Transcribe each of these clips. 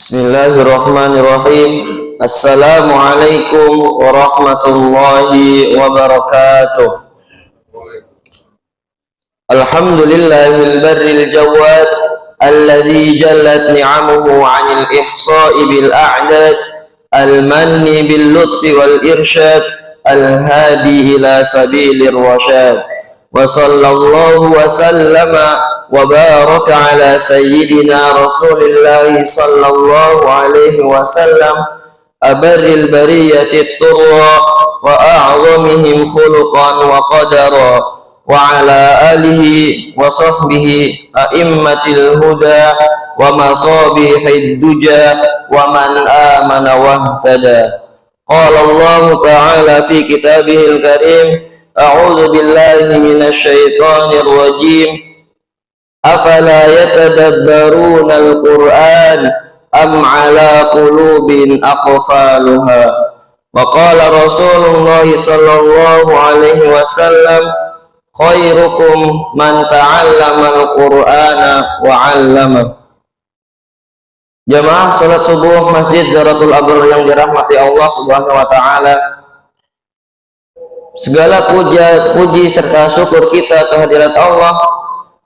Bismillahirrahmanirrahim. Assalamualaikum warahmatullahi wabarakatuh. Alhamdulillahil barril jawad alladzi jallat ni'amuhu 'anil ihsa'i bil a'dad al-manni bil lutfi wal irsyad al-hadi ila sabilir rasyad. Wa sallallahu wa sallama wa baraka ala sayyidina Rasulillah sallallahu alaihi wasallam abarril bariyati turra wa a'zamihim khuluqan wa qadara wa ala alihi wa sahbihi a'immatil huda wa masabihid duja wa man amana wahtada. Qala Allah ta'ala fi kitabihil karim, a'udzu billahi minasy syaithanir rajim. Afala yatadabbaruna al-Qur'an am ala qulubin aqfaluha. Wa qala Rasulullah sallallahu alaihi wasallam, khairukum man ta'allama al-Qur'ana wa 'allama. Jamaah salat subuh Masjid Zaratul Abrar yang dirahmati Allah Subhanahu wa taala. Segala puji serta syukur kita kehadirat Allah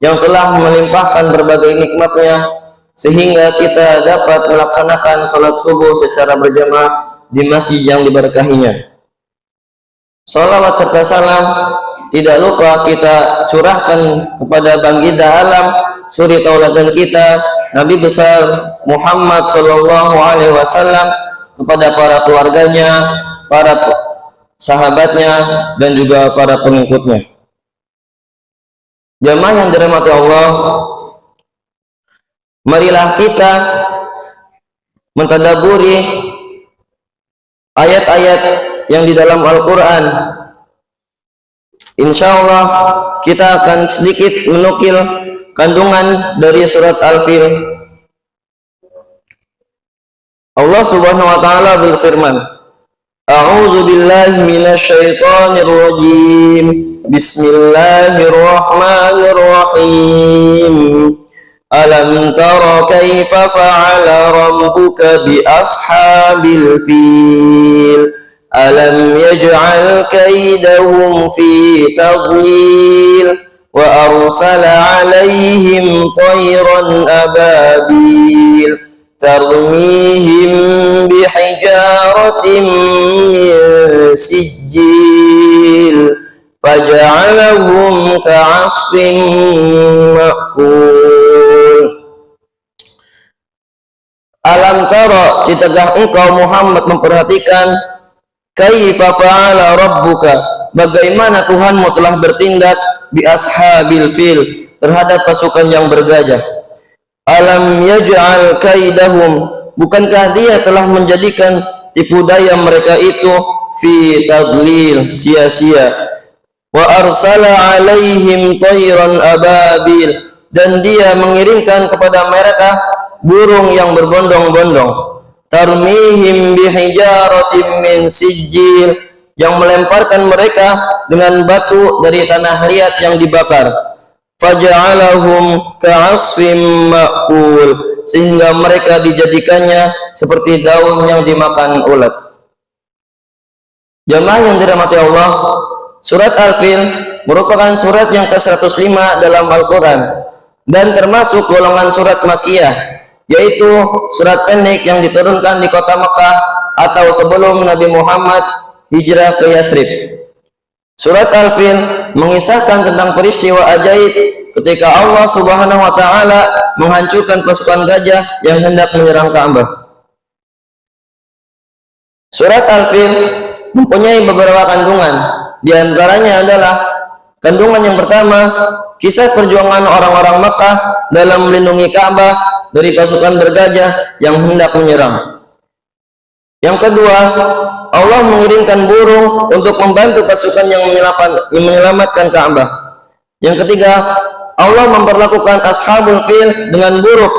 yang telah melimpahkan berbagai nikmatnya sehingga kita dapat melaksanakan salat subuh secara berjamaah di masjid yang diberkahinya. Salawat serta salam tidak lupa kita curahkan kepada baginda alam, suri tauladan kita, Nabi besar Muhammad sallallahu alaihi wasallam, kepada para keluarganya, para sahabatnya, dan juga para pengikutnya. Jamaah yang dirahmati Allah, marilah kita mentadaburi ayat-ayat yang di dalam Al-Quran. Insya Allah kita akan sedikit menukil kandungan dari surat Al-Fil. Allah Subhanahu wa taala berfirman, a'udzu billahi minasy syaithanir rajim. Bismillahirrahmanirrahim. Alam tara kaifa fa'ala rabbuka bi ashabil fil. Alam yaj'al kaidahum fi tadlil wa arsala 'alaihim tayran ababil tarmihim bihijaratin min sijil faja'alahum ka'asfin ma'kul. Alam tara, tidakkah engkau Muhammad memperhatikan, kaifa fa'ala rabbuka, bagaimana Tuhanmu telah bertindak, bi ashabil fil, terhadap pasukan yang bergajah. Alam yaj'al kaidahum, bukankah dia telah menjadikan tipu daya mereka itu fi tadlil, sia-sia. Wa arsala 'alaihim tayran ababil, dan dia mengirimkan kepada mereka burung yang berbondong-bondong. Tarmihim bihijaratin min sijil, yang melemparkan mereka dengan batu dari tanah liat yang dibakar. Faja'alahum ka'asfim ma'kul, sehingga mereka dijadikannya seperti daun yang dimakan ulat. Jamaah yang dirahmati Allah, surat Al-Fil merupakan surat yang ke-105 dalam Al-Quran dan termasuk golongan surat Makkiyah, yaitu surat pendek yang diturunkan di kota Mekah atau sebelum Nabi Muhammad hijrah ke Yasrib. Surat Al-Fil mengisahkan tentang peristiwa ajaib ketika Allah Subhanahu wa taala menghancurkan pasukan gajah yang hendak menyerang Ka'bah. Surat Al-Fil mempunyai beberapa kandungan. Di antaranya adalah kandungan yang pertama, kisah perjuangan orang-orang Makkah dalam melindungi Ka'bah dari pasukan bergajah yang hendak menyerang. Yang kedua, Allah mengirimkan burung untuk membantu pasukan yang menyelamatkan Ka'bah. Yang ketiga, Allah memperlakukan ashabul fil dengan buruk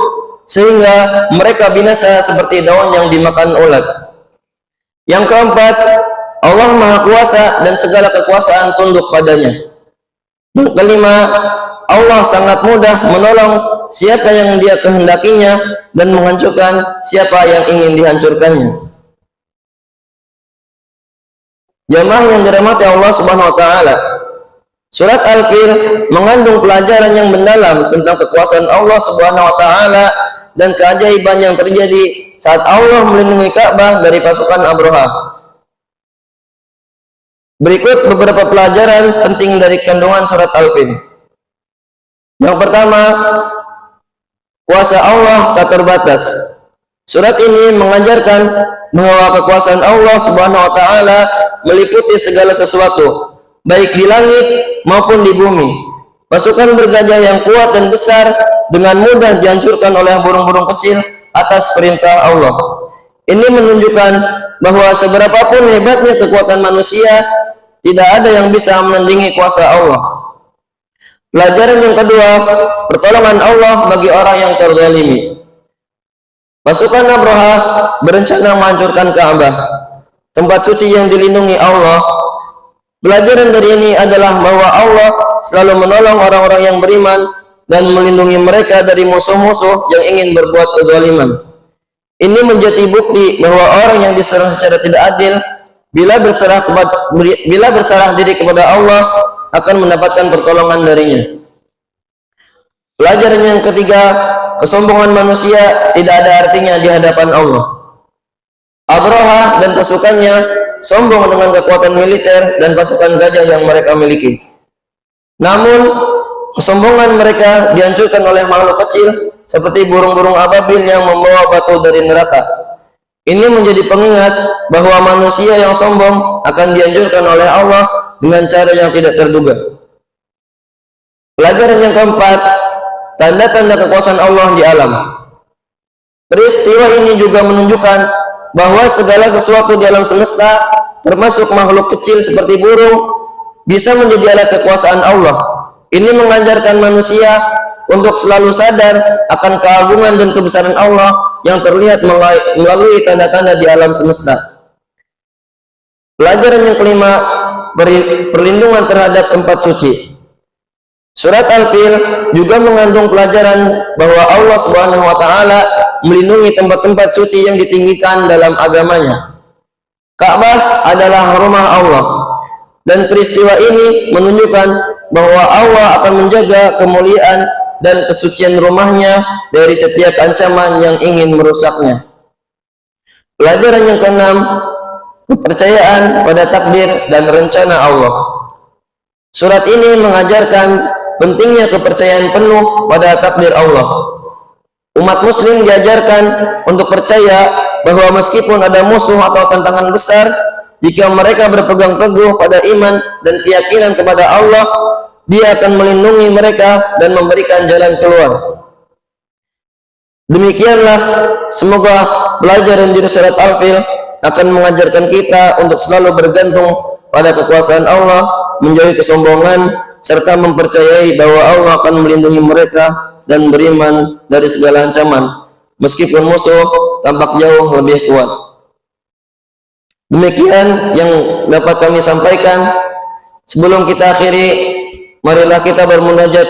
sehingga mereka binasa seperti daun yang dimakan ulat. Yang keempat, Allah Maha Kuasa dan segala kekuasaan tunduk padanya. Yang kelima, Allah sangat mudah menolong siapa yang Dia kehendakinya dan menghancurkan siapa yang ingin dihancurkannya. Jamaah yang dirahmati Allah Subhanahu wa taala, surat Al-Fil mengandung pelajaran yang mendalam tentang kekuasaan Allah Subhanahu wa taala dan keajaiban yang terjadi saat Allah melindungi Ka'bah dari pasukan Abraha. Berikut beberapa pelajaran penting dari kandungan surat Al-Fil. Yang pertama, kuasa Allah tak terbatas. Surat ini mengajarkan bahwa kekuasaan Allah Subhanahu wa taala meliputi segala sesuatu, baik di langit maupun di bumi. Pasukan bergajah yang kuat dan besar dengan mudah dihancurkan oleh burung-burung kecil atas perintah Allah. Ini menunjukkan bahwa seberapapun hebatnya kekuatan manusia, tidak ada yang bisa menandingi kuasa Allah. Pelajaran yang kedua, pertolongan Allah bagi orang yang terzalimi. Pasukan Abraha berencana menghancurkan Ka'bah, tempat suci yang dilindungi Allah. Pelajaran dari ini adalah bahwa Allah selalu menolong orang-orang yang beriman dan melindungi mereka dari musuh-musuh yang ingin berbuat kezaliman. Ini menjadi bukti bahwa orang yang diserang secara tidak adil, bila berserah diri kepada Allah, akan mendapatkan pertolongan darinya. Pelajaran yang ketiga, kesombongan manusia tidak ada artinya di hadapan Allah. Abraha dan pasukannya sombong dengan kekuatan militer dan pasukan gajah yang mereka miliki. Namun, kesombongan mereka dihancurkan oleh makhluk kecil seperti burung-burung ababil yang membawa batu dari neraka. Ini menjadi pengingat bahwa manusia yang sombong akan dihancurkan oleh Allah dengan cara yang tidak terduga. Pelajaran yang keempat, tanda-tanda kekuasaan Allah di alam. Peristiwa ini juga menunjukkan bahwa segala sesuatu di alam semesta, termasuk makhluk kecil seperti burung, bisa menjadi alat kekuasaan Allah. Ini mengajarkan manusia untuk selalu sadar akan keagungan dan kebesaran Allah yang terlihat melalui tanda-tanda di alam semesta. Pelajaran yang kelima, perlindungan terhadap tempat suci. Surat Al-Fil juga mengandung pelajaran bahwa Allah Subhanahu wa taala melindungi tempat-tempat suci yang ditinggikan dalam agamanya. Ka'bah adalah rumah Allah, dan peristiwa ini menunjukkan bahwa Allah akan menjaga kemuliaan dan kesucian rumahnya dari setiap ancaman yang ingin merusaknya. Pelajaran yang keenam, kepercayaan pada takdir dan rencana Allah. Surat ini mengajarkan pentingnya kepercayaan penuh pada takdir Allah. Umat muslim diajarkan untuk percaya bahwa meskipun ada musuh atau tantangan besar, jika mereka berpegang teguh pada iman dan keyakinan kepada Allah, Dia akan melindungi mereka dan memberikan jalan keluar. Demikianlah, semoga pelajaran di surat Al-Fil akan mengajarkan kita untuk selalu bergantung pada kekuasaan Allah, menjauhi kesombongan, serta mempercayai bahwa Allah akan melindungi mereka dan beriman dari segala ancaman, meskipun musuh tampak jauh lebih kuat. Demikian yang dapat kami sampaikan. Sebelum kita akhiri, marilah kita bermunajat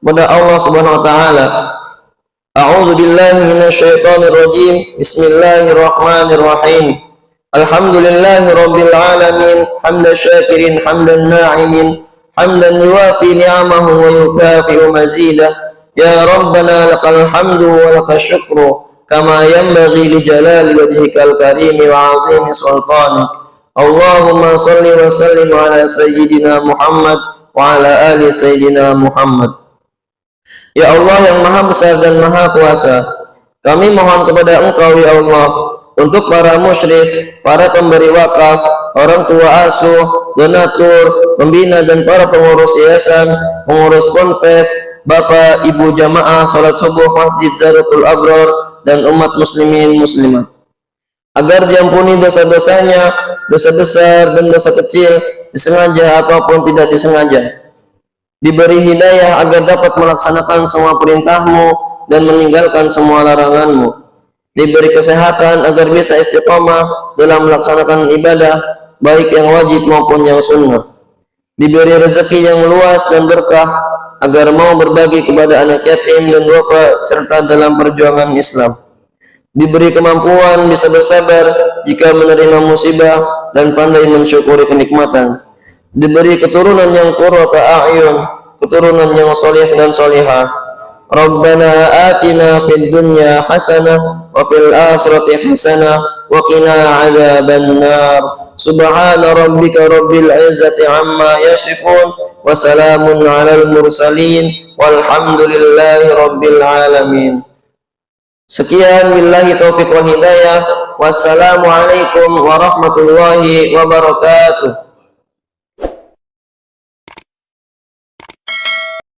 kepada Allah Subhanahu wa taala. A'udzu billahi minasyaitonir rajim. Bismillahirrahmanirrahim. Alhamdulillahirabbil alamin, hamdan syakirin, hamdan na'imin, hamdan yuwafi ni'amahu wa yukafi'u mazidah. Ya Rabbana lakal hamdu wa lakal syukru kama yanbaghi li jalali wajhikal karim wa 'azimi sultanik. Allahumma shalli wa sallim ala sayyidina Muhammad wa ala ali sayyidina Muhammad. Ya Allah yang maha besar dan maha kuasa, kami mohon kepada Engkau ya Allah untuk para musyrif, para pemberi wakaf, orang tua asuh, donatur, pembina dan para pengurus yayasan, pengurus ponpes, bapak, ibu jamaah salat subuh Masjid Zaratul Abrar dan umat muslimin muslimat, agar diampuni dosa-dosanya, dosa besar dan dosa kecil, disengaja ataupun tidak disengaja. Diberi hidayah agar dapat melaksanakan semua perintah-Mu dan meninggalkan semua larangan-Mu. Diberi kesehatan agar bisa istiqamah dalam melaksanakan ibadah, baik yang wajib maupun yang sunnah. Diberi rezeki yang luas dan berkah agar mau berbagi kepada anak yatim dan duafa serta dalam perjuangan Islam. Diberi kemampuan bisa bersabar jika menerima musibah dan pandai mensyukuri kenikmatan. Diberi keturunan yang qurrata a'yun, keturunan yang soleh dan solehah. Rabbana atina fid dunya hasanah wa fil akhirati hasanah wa qina adzaban nar. Subhana rabbika rabbil izzati amma yasifun wa salamun alal mursalin walhamdulillahi rabbil alamin. Sekian, billahi taufiq wal hidayah. Wassalamualaikum warahmatullahi wabarakatuh.